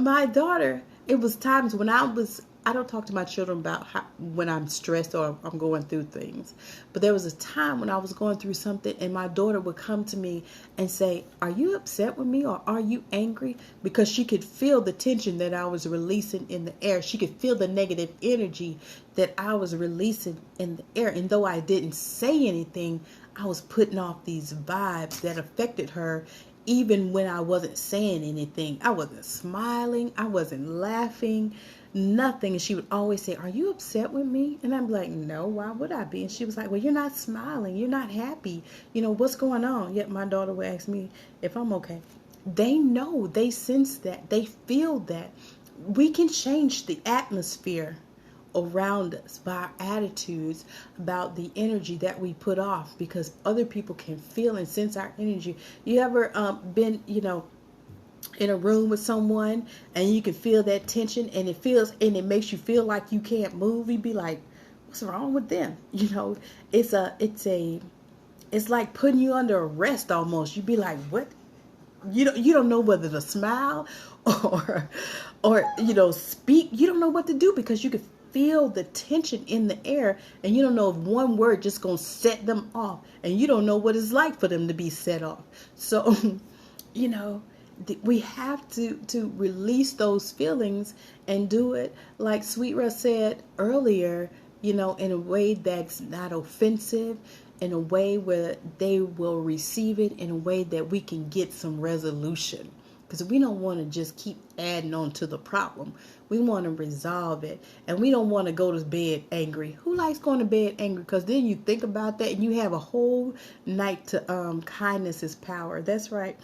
my daughter, it was times when I don't talk to my children about when I'm stressed or I'm going through things. But there was a time when I was going through something, and my daughter would come to me and say, "Are you upset with me, or are you angry?" Because she could feel the tension that I was releasing in the air. She could feel the negative energy that I was releasing in the air. And though I didn't say anything, I was putting off these vibes that affected her. Even when I wasn't saying anything, I wasn't smiling, I wasn't laughing, nothing. And she would always say, "Are you upset with me?" And I'm like, "No, why would I be?" And she was like, "Well, you're not smiling, you're not happy, what's going on?" Yet my daughter would ask me if I'm okay. They know, they sense that, they feel that. We can change the atmosphere around us by our attitudes, about the energy that we put off, because other people can feel and sense our energy. You ever been in a room with someone and you can feel that tension, and it makes you feel like you can't move? You'd be like, what's wrong with them? It's like putting you under arrest almost. You'd be like, what? You don't know whether to smile or speak. You don't know what to do, because you could feel the tension in the air, and you don't know if one word just gonna set them off, and you don't know what it's like for them to be set off. So we have to release those feelings and do it, like Sweet Russ said earlier, in a way that's not offensive, in a way where they will receive it, in a way that we can get some resolution. Because we don't want to just keep adding on to the problem. We want to resolve it. And we don't want to go to bed angry. Who likes going to bed angry? Because then you think about that and you have a whole night to kindness is power. That's right.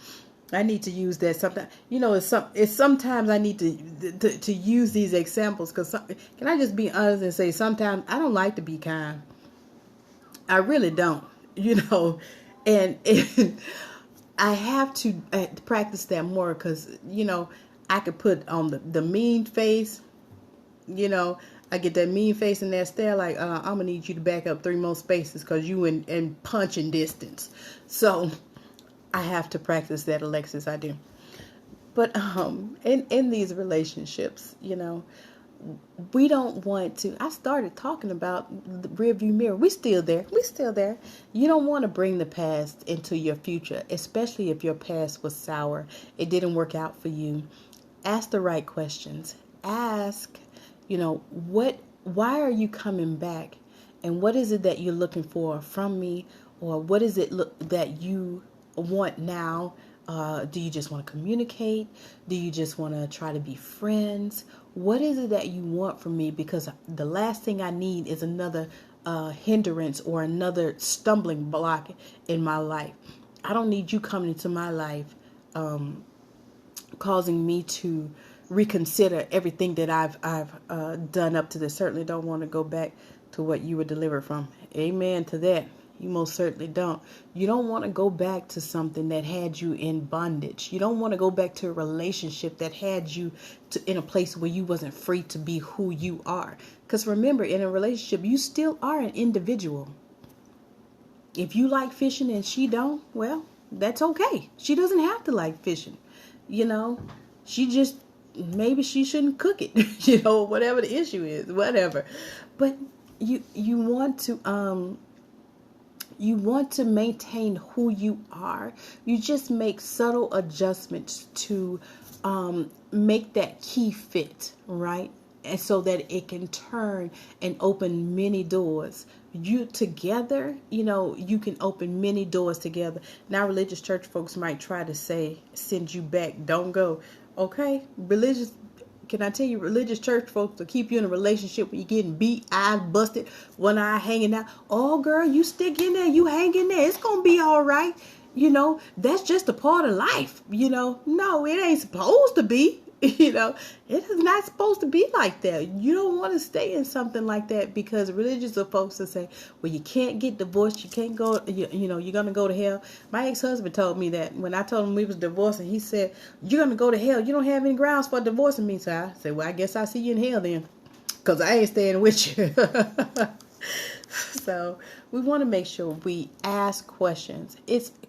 I need to use that sometimes. It's sometimes I need to use these examples, because can I just be honest and say, sometimes I don't like to be kind. I really don't. And I have to practice that more, because I could put on the mean face. I get that mean face and that stare, like I'm gonna need you to back up 3 more spaces because you in punching distance. So I have to practice that, Alexis. I do. But in these relationships, we don't want to. I started talking about the rearview mirror. We still there. You don't want to bring the past into your future, especially if your past was sour. It didn't work out for you. Ask the right questions. Ask, why are you coming back? And what is it that you're looking for from me? Or what is it that you want now? Do you just want to communicate? Do you just want to try to be friends? What is it that you want from me? Because the last thing I need is another hindrance or another stumbling block in my life. I don't need you coming into my life causing me to reconsider everything that I've done up to this. Certainly don't want to go back to what you were delivered from. Amen to that. You most certainly don't. You don't want to go back to something that had you in bondage. You don't want to go back to a relationship that had you in a place where you wasn't free to be who you are. Because remember, in a relationship, you still are an individual. If you like fishing and she don't, well, that's okay. She doesn't have to like fishing. She just, maybe she shouldn't cook it. Whatever the issue is, whatever. But you want to maintain who you are. You just make subtle adjustments to make that key fit, right? And so that it can turn and open many doors. You together, you can open many doors together. Now, religious church folks might try to send you back, don't go. Okay, can I tell you, religious church folks will keep you in a relationship where you're getting beat, eyes busted, one eye hanging out. Oh, girl, you stick in there, you hang in there. It's going to be all right. That's just a part of life. No, it ain't supposed to be. It is not supposed to be like that. You don't want to stay in something like that, because religious folks will say, well, you can't get divorced. You can't go, you're going to go to hell. My ex-husband told me that when I told him we was divorcing. He said, you're going to go to hell. You don't have any grounds for divorcing me. So I said, well, I guess I'll see you in hell then, because I ain't staying with you. So we want to make sure we ask questions.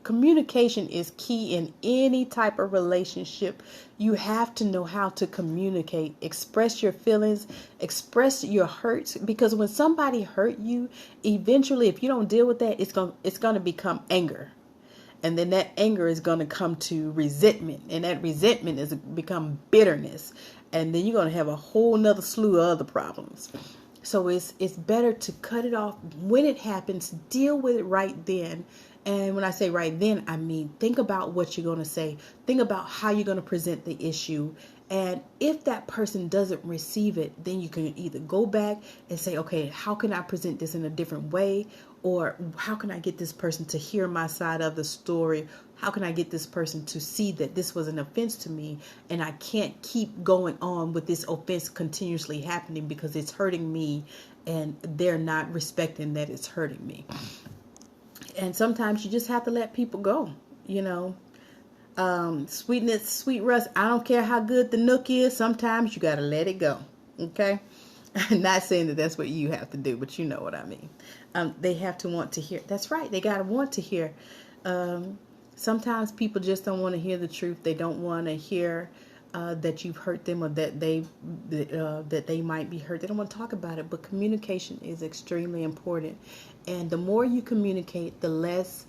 Communication is key in any type of relationship. You have to know how to communicate, express your feelings, express your hurts, because when somebody hurt you, eventually, if you don't deal with that, it's going to become anger. And then that anger is going to come to resentment, and that resentment is become bitterness. And then you're going to have a whole nother slew of other problems. So it's better to cut it off when it happens, deal with it right then. And when I say right then, I mean, think about what you're going to say. Think about how you're going to present the issue. And if that person doesn't receive it, then you can either go back and say, okay, how can I present this in a different way? Or how can I get this person to hear my side of the story? How can I get this person to see that this was an offense to me, and I can't keep going on with this offense continuously happening because it's hurting me and they're not respecting that it's hurting me. And sometimes you just have to let people go, sweetness, sweet rust. I don't care how good the nook is. Sometimes you got to let it go. Okay. I'm not saying that that's what you have to do, but you know what I mean. They have to want to hear. That's right. They got to want to hear. Sometimes people just don't want to hear the truth. They don't want to hear that you've hurt them, or that they might be hurt. They don't want to talk about it. But communication is extremely important. And the more you communicate, the less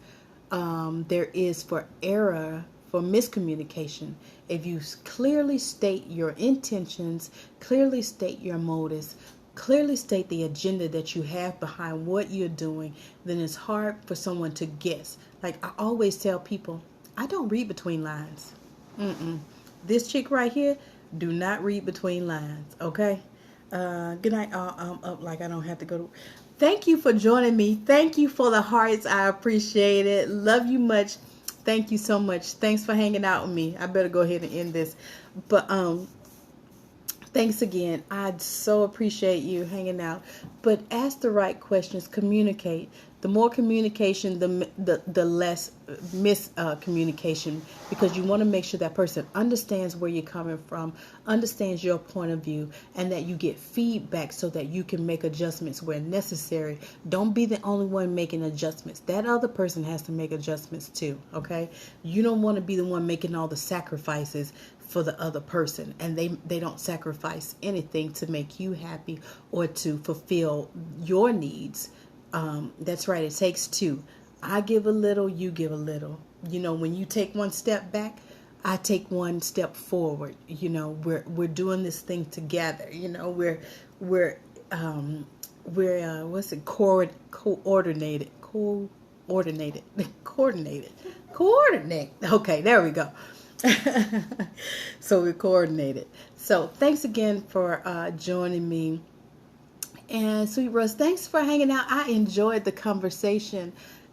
there is for error, for miscommunication. If you clearly state your intentions, clearly state your motives, clearly state the agenda that you have behind what you're doing, then it's hard for someone to guess. Like I always tell people, I don't read between lines. This chick right here, do not read between lines. Okay. Good night. I'm up like I don't have to go to. Thank you for joining me. Thank you for the hearts. I appreciate it. Love you much. Thank you so much. Thanks for hanging out with me. I better go ahead and end this. But thanks again. I so appreciate you hanging out. But ask the right questions. Communicate. The more communication, the less miscommunication, because you want to make sure that person understands where you're coming from, understands your point of view, and that you get feedback so that you can make adjustments where necessary. Don't be the only one making adjustments. That other person has to make adjustments too, okay? You don't want to be the one making all the sacrifices for the other person, and they don't sacrifice anything to make you happy or to fulfill your needs. That's right. It takes two. I give a little, you give a little. When you take one step back, I take one step forward. We're doing this thing together. We're what's it? Coordinate. Okay, there we go. So we're coordinated. So thanks again for joining me. And Sweet Rose, thanks for hanging out. I enjoyed the conversation.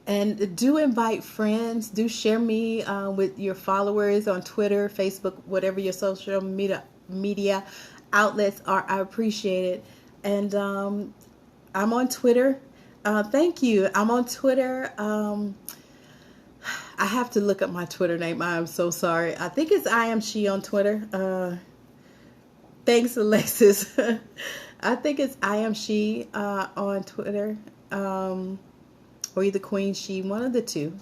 And do invite friends. Do share me with your followers on Twitter, Facebook, whatever your social media outlets are. I appreciate it. And I'm on Twitter. Thank you. I'm on Twitter. I have to look up my Twitter name. I am so sorry. I think it's I am she on Twitter. Thanks, Alexis. I think it's I am she on Twitter. Or either Queen She, one of the two.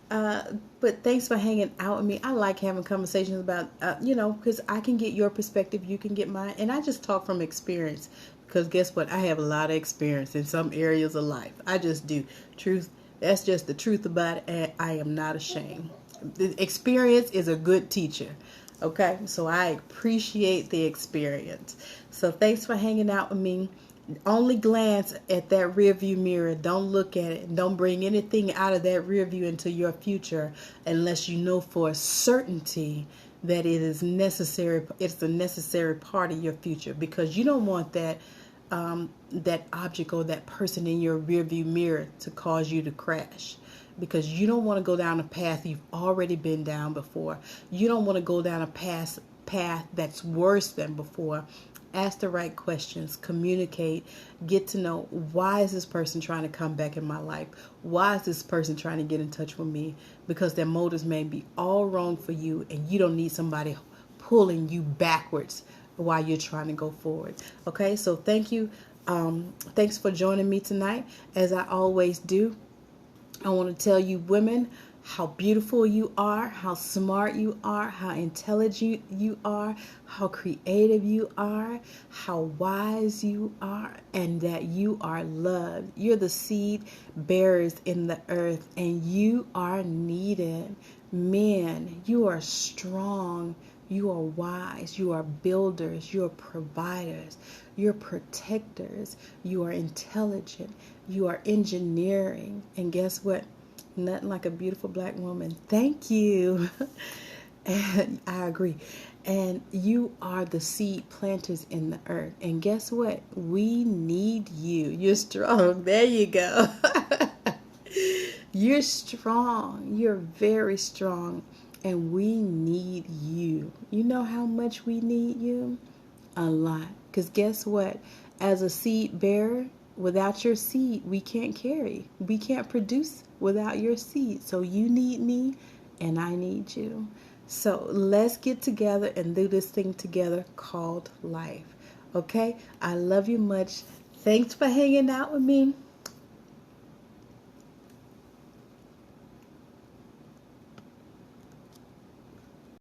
But thanks for hanging out with me. I like having conversations about, because I can get your perspective, you can get mine, and I just talk from experience. Because guess what? I have a lot of experience in some areas of life. I just do. Truth. That's just the truth about it, and I am not ashamed. The experience is a good teacher. Okay, so I appreciate the experience. So thanks for hanging out with me. Only glance at that rear view mirror. Don't look at it. Don't bring anything out of that rear view into your future unless you know for certainty that it is necessary. It's a necessary part of your future, because you don't want that that object or that person in your rear view mirror to cause you to crash, because you don't want to go down a path you've already been down before. You don't want to go down a path that's worse than before. Ask the right questions, communicate, get to know, why is this person trying to come back in my life? Why is this person trying to get in touch with me? Because their motives may be all wrong for you, and you don't need somebody pulling you backwards while you're trying to go forward. Okay, so thank you. Thanks for joining me tonight. As I always do, I want to tell you, women, how beautiful you are, how smart you are, how intelligent you are, how creative you are, how wise you are, and that you are loved. You're the seed bearers in the earth, and you are needed. Men, you are strong. You are wise. You are builders. You are providers. You're protectors. You are intelligent. You are engineering. And guess what? Nothing like a beautiful black woman. Thank you. And I agree. And you are the seed planters in the earth. And guess what? We need you. You're strong. There you go. You're strong. You're very strong. And we need you. You know how much we need you? A lot. Because guess what? As a seed bearer, without your seed, we can't carry. We can't produce without your seed. So you need me, and I need you. So let's get together and do this thing together called life. Okay? I love you much. Thanks for hanging out with me.